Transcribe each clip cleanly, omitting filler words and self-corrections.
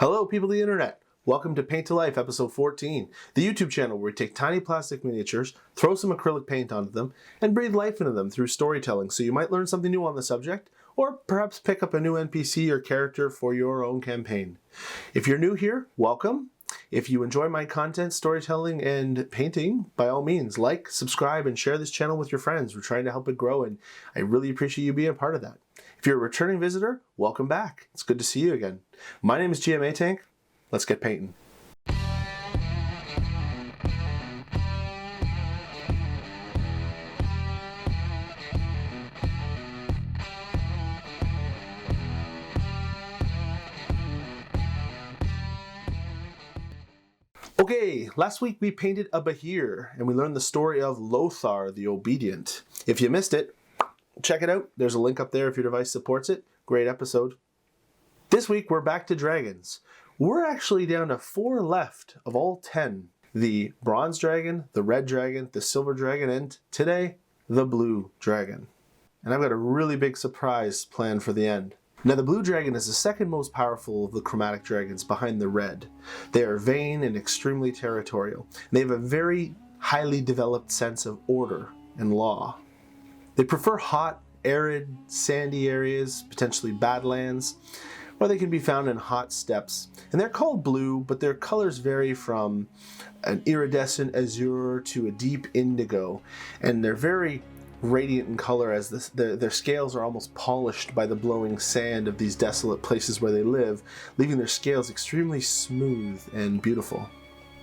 Hello, people of the internet. Welcome to Paint to Life, episode 14, the YouTube channel where we take tiny plastic miniatures, throw some acrylic paint onto them, and breathe life into them through storytelling so you might learn something new on the subject, or perhaps pick up a new NPC or character for your own campaign. If you're new here, welcome. If you enjoy my content, storytelling, and painting, by all means, like, subscribe, and share this channel with your friends. We're trying to help it grow, and I really appreciate you being a part of that. If you're a returning visitor, welcome back. It's good to see you again. My name is Atank. Let's get painting. Okay, last week we painted a Bahir, and we learned the story of Lothar the Obedient. If you missed it, check it out. There's a link up there if your device supports it. Great episode. This week we're back to dragons. We're actually down to 4 left of all 10. The bronze dragon, the red dragon, the silver dragon, and today, the blue dragon. And I've got a really big surprise planned for the end. Now, the blue dragon is the second most powerful of the chromatic dragons behind the red. They are vain and extremely territorial. They have a very highly developed sense of order and law. They prefer hot, arid, sandy areas, potentially badlands, or they can be found in hot steppes. And they're called blue, but their colors vary from an iridescent azure to a deep indigo. And they're very radiant in color as their scales are almost polished by the blowing sand of these desolate places where they live, leaving their scales extremely smooth and beautiful.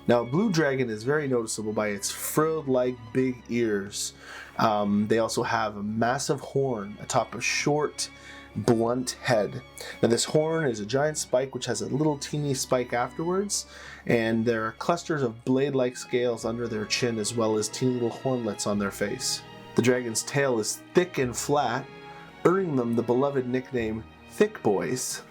Now, a blue dragon is very noticeable by its frilled-like big ears. They also have a massive horn atop a short, blunt head. Now, this horn is a giant spike which has a little teeny spike afterwards, and there are clusters of blade-like scales under their chin as well as teeny little hornlets on their face. The dragon's tail is thick and flat, earning them the beloved nickname Thick Boys.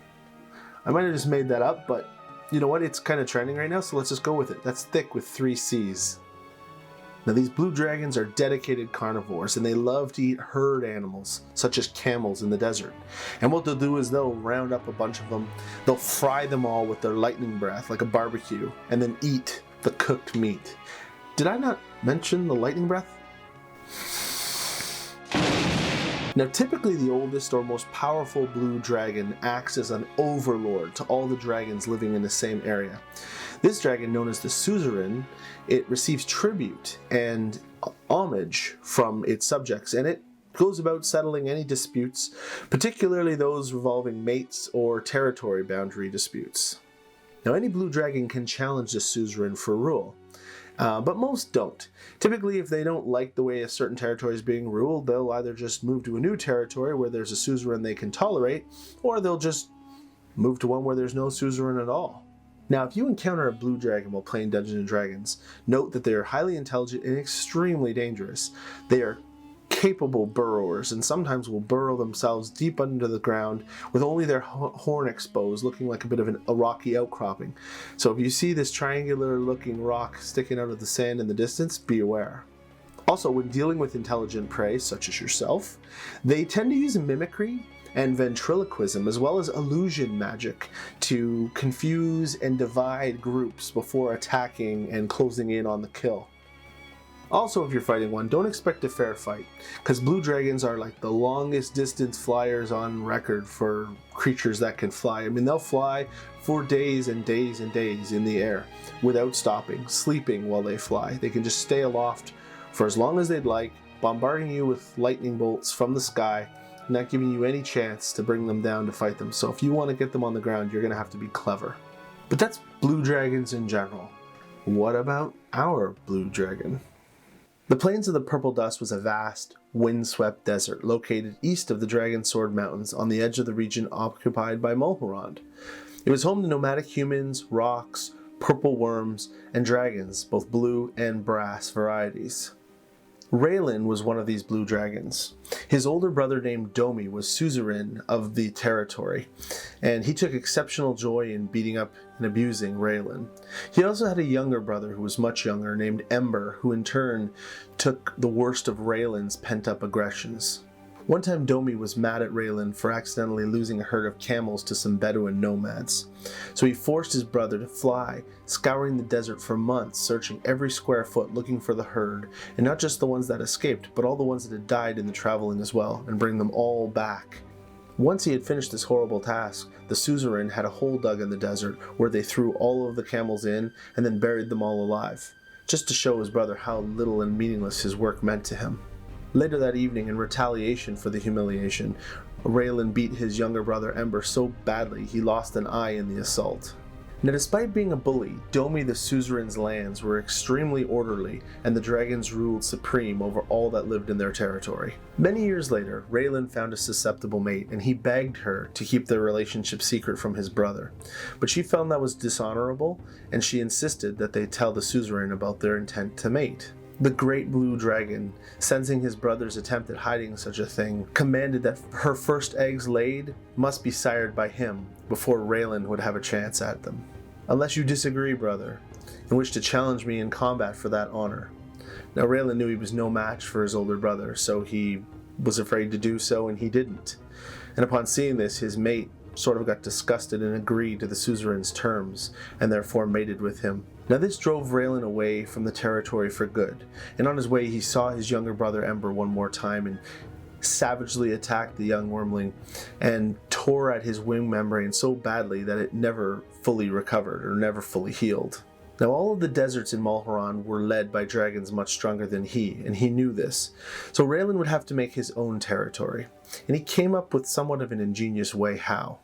I might have just made that up, but you know what? It's kind of trending right now, so let's just go with it. That's thick with 3 C's. Now, these blue dragons are dedicated carnivores, and they love to eat herd animals, such as camels in the desert. And what they'll do is they'll round up a bunch of them, they'll fry them all with their lightning breath, like a barbecue, and then eat the cooked meat. Did I not mention the lightning breath? Now, typically the oldest or most powerful blue dragon acts as an overlord to all the dragons living in the same area. This dragon, known as the Suzerain, it receives tribute and homage from its subjects, and it goes about settling any disputes, particularly those revolving mates or territory boundary disputes. Now, any blue dragon can challenge the Suzerain for rule. But most don't. Typically, if they don't like the way a certain territory is being ruled, they'll either just move to a new territory where there's a suzerain they can tolerate, or they'll just move to one where there's no suzerain at all. Now, if you encounter a blue dragon while playing Dungeons & Dragons, note that they are highly intelligent and extremely dangerous. They are capable burrowers and sometimes will burrow themselves deep under the ground with only their horn exposed, looking like a bit of a rocky outcropping. So if you see this triangular looking rock sticking out of the sand in the distance, be aware. Also, when dealing with intelligent prey such as yourself, they tend to use mimicry and ventriloquism as well as illusion magic to confuse and divide groups before attacking and closing in on the kill. Also, if you're fighting one, don't expect a fair fight, because blue dragons are like the longest distance flyers on record for creatures that can fly. I mean, they'll fly for days and days and days in the air without stopping, sleeping while they fly. They can just stay aloft for as long as they'd like, bombarding you with lightning bolts from the sky, not giving you any chance to bring them down to fight them. So if you want to get them on the ground, you're going to have to be clever. But that's blue dragons in general. What about our blue dragon? The Plains of the Purple Dust was a vast, windswept desert located east of the Dragon Sword Mountains on the edge of the region occupied by Mulhorand. It was home to nomadic humans, rocks, purple worms, and dragons, both blue and brass varieties. Raelyn was one of these blue dragons. His older brother named Domi was Suzerain of the territory, and he took exceptional joy in beating up and abusing Raelyn. He also had a younger brother who was much younger named Ember, who in turn took the worst of Raelyn's pent-up aggressions. One time Domi was mad at Raelyn for accidentally losing a herd of camels to some Bedouin nomads. So he forced his brother to fly, scouring the desert for months, searching every square foot looking for the herd, and not just the ones that escaped, but all the ones that had died in the traveling as well, and bring them all back. Once he had finished this horrible task, the Suzerain had a hole dug in the desert where they threw all of the camels in and then buried them all alive, just to show his brother how little and meaningless his work meant to him. Later that evening, in retaliation for the humiliation, Raelyn beat his younger brother Ember so badly he lost an eye in the assault. Now, despite being a bully, Domi the Suzerain's lands were extremely orderly, and the dragons ruled supreme over all that lived in their territory. Many years later, Raelyn found a susceptible mate, and he begged her to keep their relationship secret from his brother. But she found that was dishonorable, and she insisted that they tell the Suzerain about their intent to mate. The great blue dragon, sensing his brother's attempt at hiding such a thing, commanded that her first eggs laid must be sired by him before Raelyn would have a chance at them. Unless you disagree, brother, and wish to challenge me in combat for that honor. Now Raelyn knew he was no match for his older brother, so he was afraid to do so, and he didn't. And upon seeing this, his mate sort of got disgusted and agreed to the Suzerain's terms, and therefore mated with him. Now this drove Raelyn away from the territory for good, and on his way he saw his younger brother Ember one more time and savagely attacked the young wormling and tore at his wing membrane so badly that it never fully recovered or never fully healed. Now all of the deserts in Malharan were led by dragons much stronger than he, and he knew this. So Raelyn would have to make his own territory, and he came up with somewhat of an ingenious way how.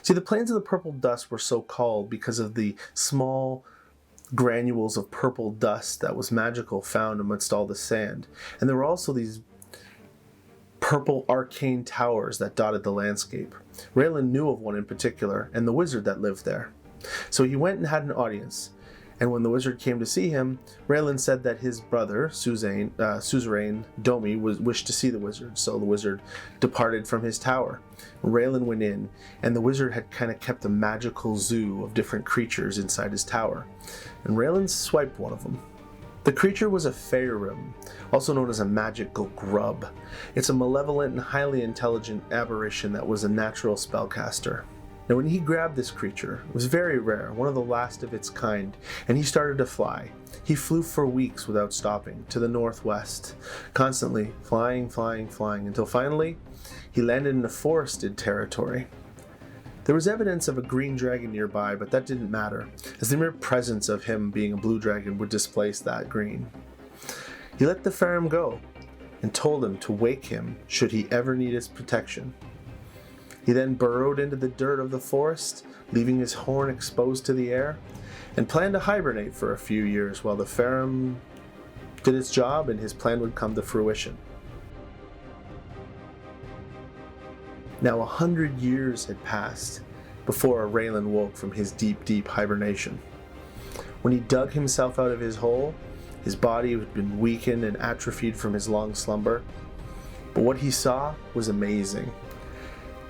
See, the plains of the purple dust were so called because of the small granules of purple dust that was magical found amidst all the sand. And there were also these purple arcane towers that dotted the landscape. Raelyn knew of one in particular, and the wizard that lived there. So he went and had an audience, and when the wizard came to see him, Raelyn said that his brother, Suzerain Domi, wished to see the wizard, so the wizard departed from his tower. Raelyn went in, and the wizard had kind of kept a magical zoo of different creatures inside his tower, and Raelyn swiped one of them. The creature was a Faerûn, also known as a magical grub. It's a malevolent and highly intelligent aberration that was a natural spellcaster. Now when he grabbed this creature, it was very rare, one of the last of its kind, and he started to fly. He flew for weeks without stopping, to the northwest, constantly flying, until finally he landed in a forested territory. There was evidence of a green dragon nearby, but that didn't matter, as the mere presence of him being a blue dragon would displace that green. He let the Faerûn go, and told him to wake him should he ever need his protection. He then burrowed into the dirt of the forest, leaving his horn exposed to the air, and planned to hibernate for a few years while the Faerûn did its job and his plan would come to fruition. Now 100 years had passed before Raelyn woke from his deep hibernation. When he dug himself out of his hole, his body had been weakened and atrophied from his long slumber, but what he saw was amazing.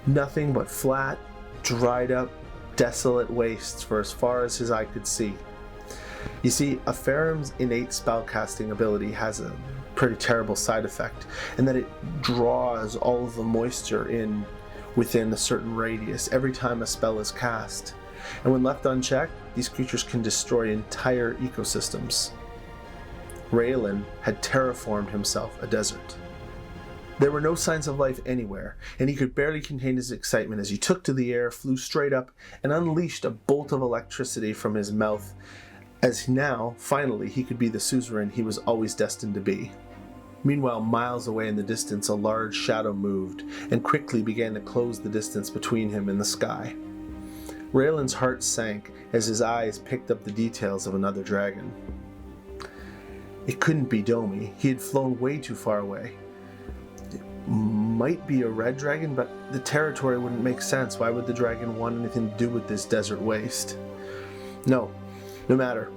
Nothing but flat, dried up, desolate wastes for as far as his eye could see. You see, a Faerûn's innate spellcasting ability has a pretty terrible side effect, and that it draws all of the moisture in within a certain radius every time a spell is cast. And when left unchecked, these creatures can destroy entire ecosystems. Raelyn had terraformed himself a desert. There were no signs of life anywhere, and he could barely contain his excitement as he took to the air, flew straight up, and unleashed a bolt of electricity from his mouth, as now, finally, he could be the suzerain he was always destined to be. Meanwhile, miles away in the distance, a large shadow moved, and quickly began to close the distance between him and the sky. Raelyn's heart sank as his eyes picked up the details of another dragon. It couldn't be Domi. He had flown way too far away. It might be a red dragon, but the territory wouldn't make sense. Why would the dragon want anything to do with this desert waste? No matter.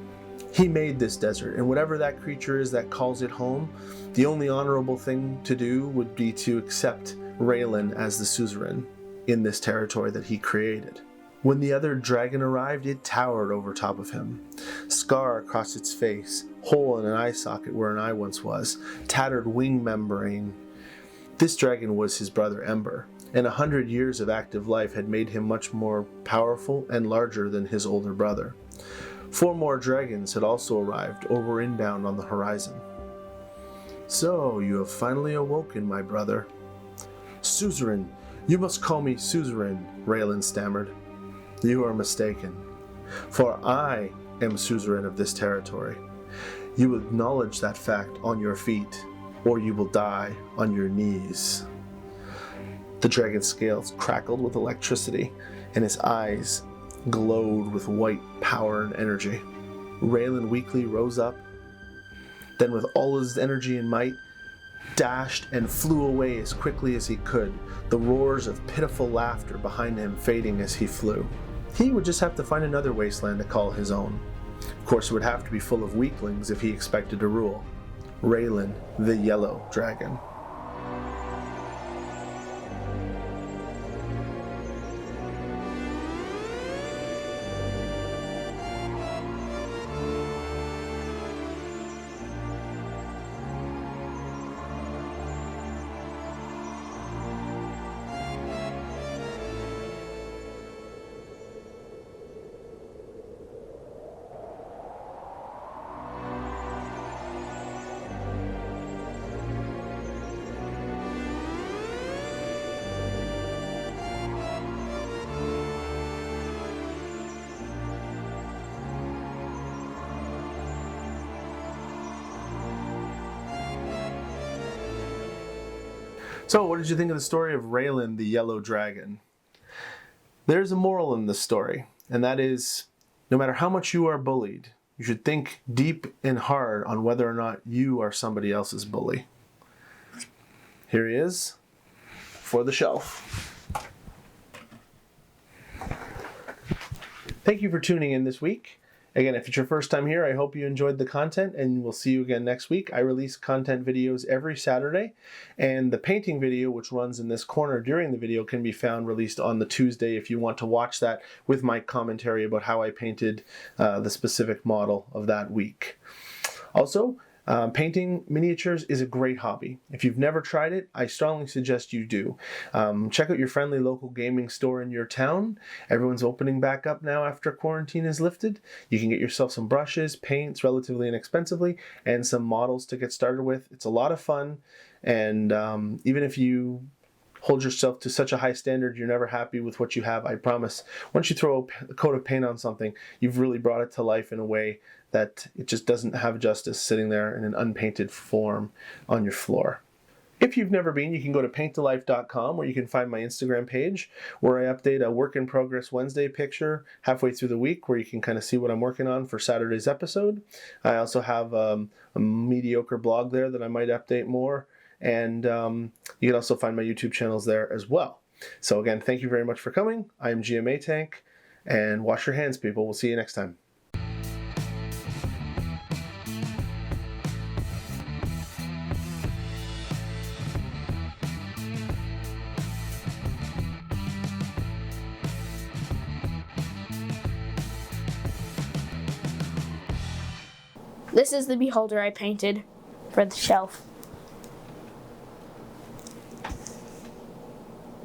He made this desert, and whatever that creature is that calls it home, the only honorable thing to do would be to accept Raelyn as the suzerain in this territory that he created. When the other dragon arrived, it towered over top of him. Scar across its face, hole in an eye socket where an eye once was, tattered wing membrane. This dragon was his brother Ember, and 100 years of active life had made him much more powerful and larger than his older brother. 4 more dragons had also arrived or were inbound on the horizon. "So, you have finally awoken, my brother." "Suzerain, you must call me Suzerain," Raelyn stammered. "You are mistaken, for I am Suzerain of this territory. You will acknowledge that fact on your feet, or you will die on your knees." The dragon's scales crackled with electricity, and his eyes glowed with white power and energy. Raelyn weakly rose up, then with all his energy and might, dashed and flew away as quickly as he could, the roars of pitiful laughter behind him fading as he flew. He would just have to find another wasteland to call his own. Of course, it would have to be full of weaklings if he expected to rule. Raelyn, the Yellow Dragon. So, what did you think of the story of Raelyn, the Yellow Dragon? There's a moral in this story, and that is, no matter how much you are bullied, you should think deep and hard on whether or not you are somebody else's bully. Here he is, for the shelf. Thank you for tuning in this week. Again, if it's your first time here, I hope you enjoyed the content, and we'll see you again next week. I release content videos every Saturday, and the painting video, which runs in this corner during the video, can be found released on the Tuesday if you want to watch that with my commentary about how I painted the specific model of that week. Also, painting miniatures is a great hobby. If you've never tried it, I strongly suggest you do. Check out your friendly local gaming store in your town. Everyone's opening back up now after quarantine is lifted. You can get yourself some brushes, paints relatively inexpensively, and some models to get started with. It's a lot of fun, and even if you hold yourself to such a high standard you're never happy with what you have, I promise, once you throw a coat of paint on something, you've really brought it to life in a way that it just doesn't have justice sitting there in an unpainted form on your floor. If you've never been, you can go to painttolife.com, where you can find my Instagram page, where I update a work in progress Wednesday picture halfway through the week, where you can kind of see what I'm working on for Saturday's episode. I also have a mediocre blog there that I might update more, and you can also find my YouTube channels there as well. So again, thank you very much for coming. I am Atank, and wash your hands, people. We'll see you next time. This is the beholder I painted for the shelf.